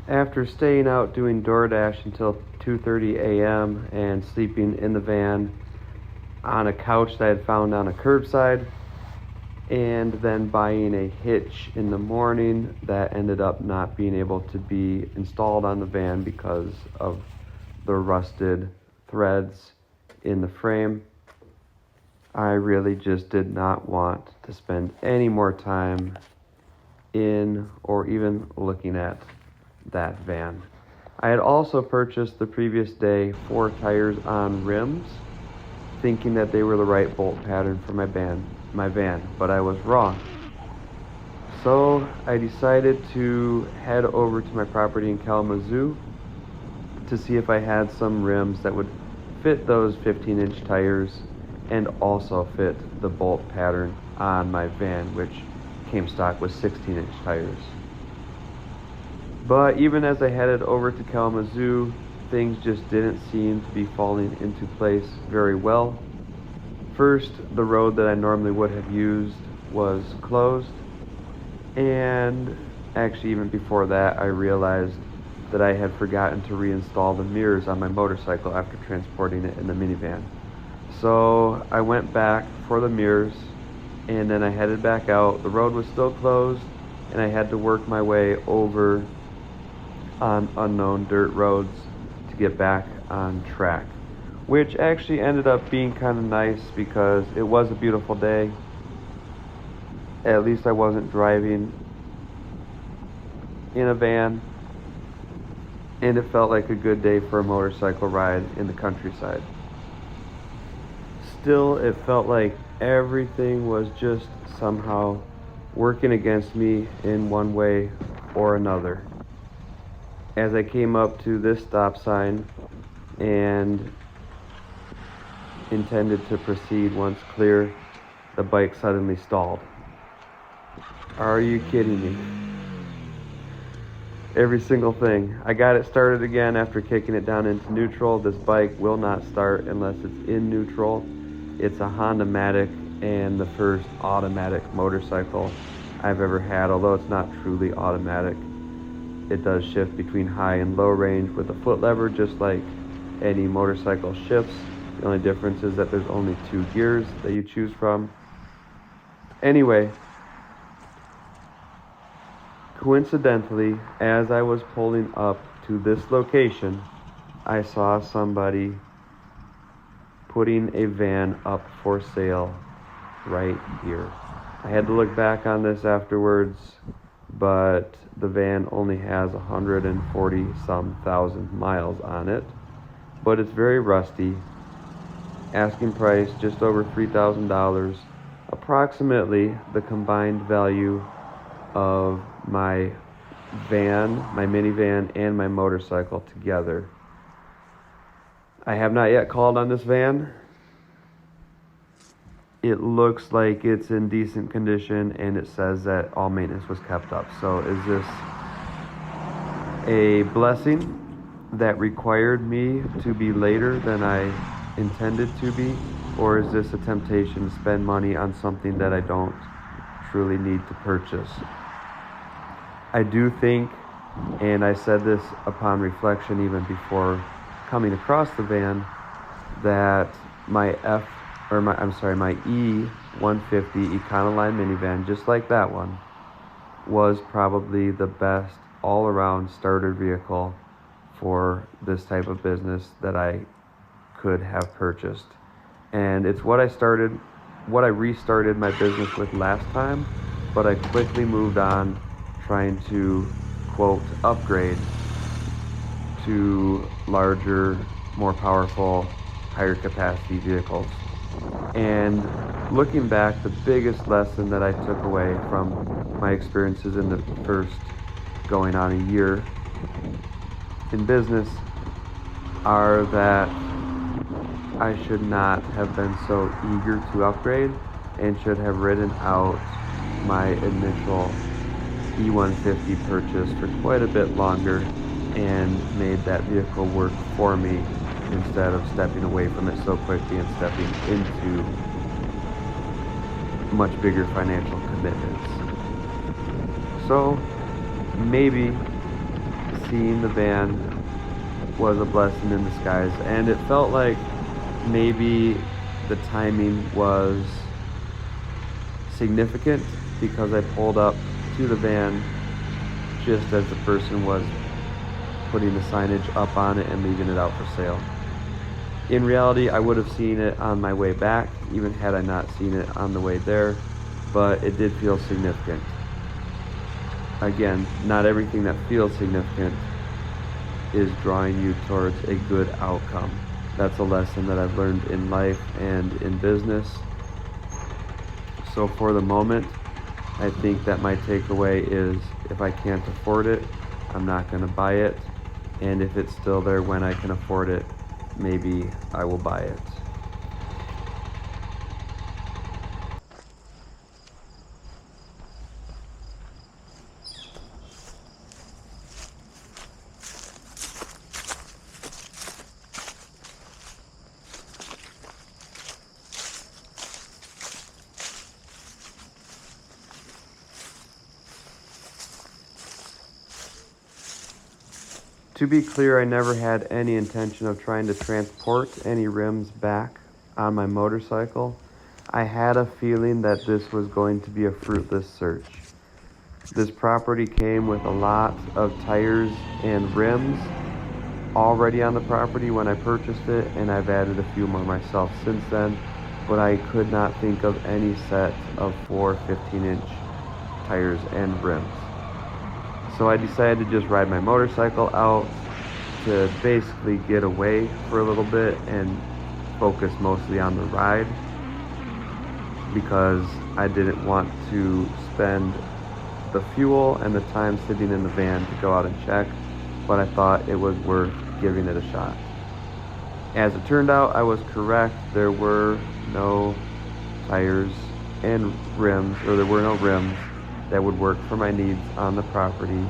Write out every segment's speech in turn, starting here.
After staying out doing DoorDash until 2:30 a.m. and sleeping in the van on a couch that I had found on a curbside, and then buying a hitch in the morning that ended up not being able to be installed on the van because of the rusted threads in the frame, I really just did not want to spend any more time in or even looking at that van. I had also purchased the previous day 4 tires on rims, thinking that they were the right bolt pattern for my van, but I was wrong. So I decided to head over to my property in Kalamazoo to see if I had some rims that would fit those 15-inch tires and also fit the bolt pattern on my van, which came stock with 16-inch tires. But even as I headed over to Kalamazoo, things just didn't seem to be falling into place very well. First, the road that I normally would have used was closed, and actually even before that I realized that I had forgotten to reinstall the mirrors on my motorcycle after transporting it in the minivan. So I went back for the mirrors, and then I headed back out. The road was still closed, and I had to work my way over on unknown dirt roads to get back on track, which actually ended up being kind of nice because it was a beautiful day. At least I wasn't driving in a van, and it felt like a good day for a motorcycle ride in the countryside. Still, it felt like everything was just somehow working against me in one way or another. As I came up to this stop sign and intended to proceed once clear, the bike suddenly stalled. Are you kidding me? Every single thing. I got it started again after kicking it down into neutral. This bike will not start unless it's in neutral. It's a Honda Matic and the first automatic motorcycle I've ever had, although it's not truly automatic. It does shift between high and low range with a foot lever, just like any motorcycle shifts. The only difference is that there's only 2 gears that you choose from. Anyway, coincidentally, as I was pulling up to this location, I saw somebody putting a van up for sale right here. I had to look back on this afterwards, but the van only has 140 some thousand miles on it, but it's very rusty. Asking price just over $3,000, approximately the combined value of my van, my minivan, and my motorcycle together. I have not yet called on this van. It looks like it's in decent condition, and it says that all maintenance was kept up. So is this a blessing that required me to be later than I intended to be, or is this a temptation to spend money on something that I don't truly need to purchase? I do think, and I said this upon reflection even before coming across the van, that my my E150 Econoline minivan, just like that one, was probably the best all-around starter vehicle for this type of business that I could have purchased. And it's what I restarted my business with last time, but I quickly moved on trying to, quote, upgrade to larger, more powerful, higher capacity vehicles. And looking back, the biggest lesson that I took away from my experiences in the first going on a year in business are that I should not have been so eager to upgrade and should have ridden out my initial E150 purchase for quite a bit longer and made that vehicle work for me instead of stepping away from it so quickly and stepping into much bigger financial commitments. So maybe seeing the van was a blessing in disguise, and it felt like maybe the timing was significant because I pulled up to the van just as the person was putting the signage up on it and leaving it out for sale. In reality, I would have seen it on my way back, even had I not seen it on the way there, but it did feel significant. Again, not everything that feels significant is drawing you towards a good outcome. That's a lesson that I've learned in life and in business. So for the moment, I think that my takeaway is if I can't afford it, I'm not going to buy it. And if it's still there when I can afford it, maybe I will buy it. To be clear, I never had any intention of trying to transport any rims back on my motorcycle. I had a feeling that this was going to be a fruitless search. This property came with a lot of tires and rims already on the property when I purchased it, and I've added a few more myself since then, but I could not think of any set of 4 15-inch tires and rims. So I decided to just ride my motorcycle out to basically get away for a little bit and focus mostly on the ride, because I didn't want to spend the fuel and the time sitting in the van to go out and check, but I thought it was worth giving it a shot. As it turned out, I was correct. There were no tires and rims, or there were no rims that would work for my needs on the property.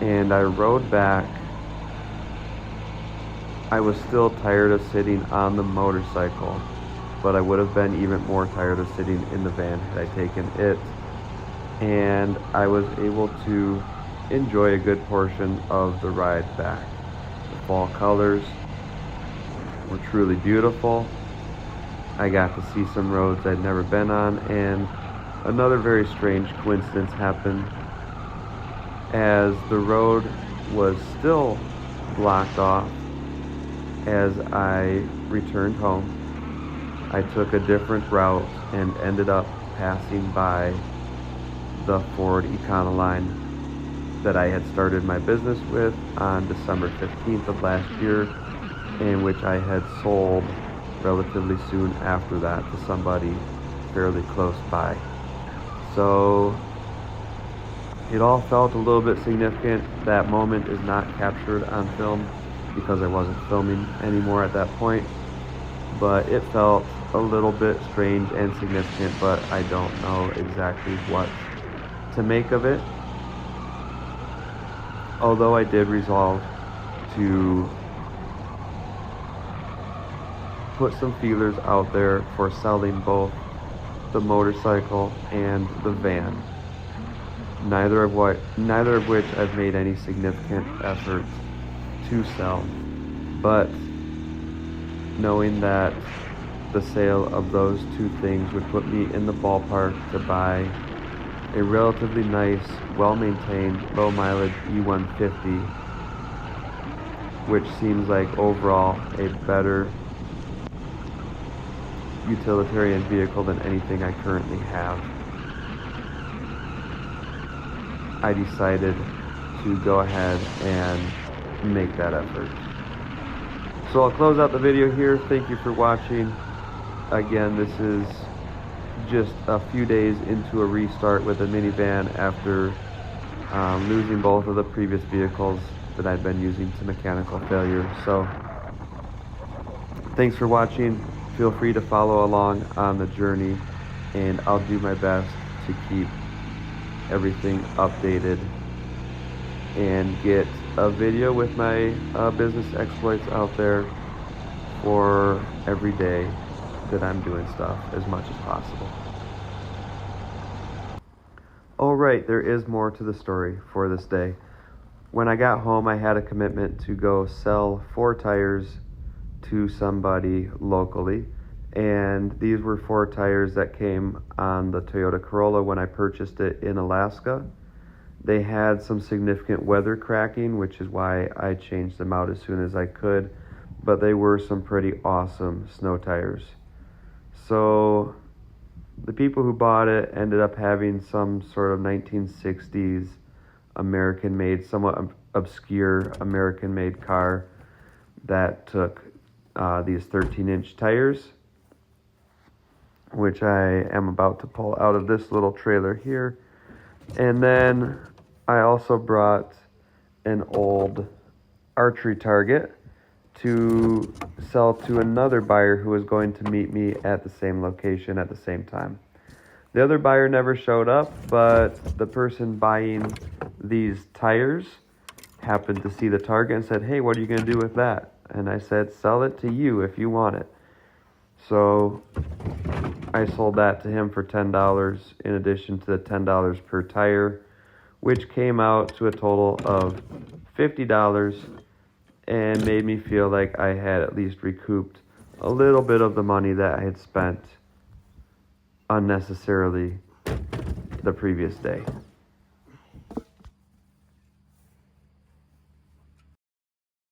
And I rode back. I was still tired of sitting on the motorcycle, but I would have been even more tired of sitting in the van had I taken it. And I was able to enjoy a good portion of the ride back. The fall colors were truly beautiful. I got to see some roads I'd never been on, and another very strange coincidence happened. As the road was still blocked off as I returned home, I took a different route and ended up passing by the Ford Econoline that I had started my business with on December 15th of last year, and which I had sold relatively soon after that to somebody fairly close by. So it all felt a little bit significant. That moment is not captured on film because I wasn't filming anymore at that point, but it felt a little bit strange and significant, but I don't know exactly what to make of it. Although I did resolve to put some feelers out there for selling both the motorcycle and the van, neither of which I've made any significant effort to sell. But knowing that the sale of those two things would put me in the ballpark to buy a relatively nice, well-maintained, low-mileage E150, which seems like overall a better utilitarian vehicle than anything I currently have, I decided to go ahead and make that effort. So I'll close out the video here. Thank you for watching. Again, this is just a few days into a restart with a minivan after losing both of the previous vehicles that I'd been using to mechanical failure. So thanks for watching. Feel free to follow along on the journey, and I'll do my best to keep everything updated and get a video with my business exploits out there for every day that I'm doing stuff as much as possible. Alright, there is more to the story for this day. when I got home, I had a commitment to go sell 4 tires to somebody locally. And these were 4 tires that came on the Toyota Corolla when I purchased it in Alaska. They had some significant weather cracking, which is why I changed them out as soon as I could. But they were some pretty awesome snow tires. So the people who bought it ended up having some sort of 1960s American-made, somewhat obscure American-made car that took these 13-inch tires, which I am about to pull out of this little trailer here. And then I also brought an old archery target to sell to another buyer who was going to meet me at the same location at the same time. The other buyer never showed up, but the person buying these tires happened to see the target and said, "Hey, what are you going to do with that?" And I said, "Sell it to you if you want it." So I sold that to him for $10 in addition to the $10 per tire, which came out to a total of $50 and made me feel like I had at least recouped a little bit of the money that I had spent unnecessarily the previous day.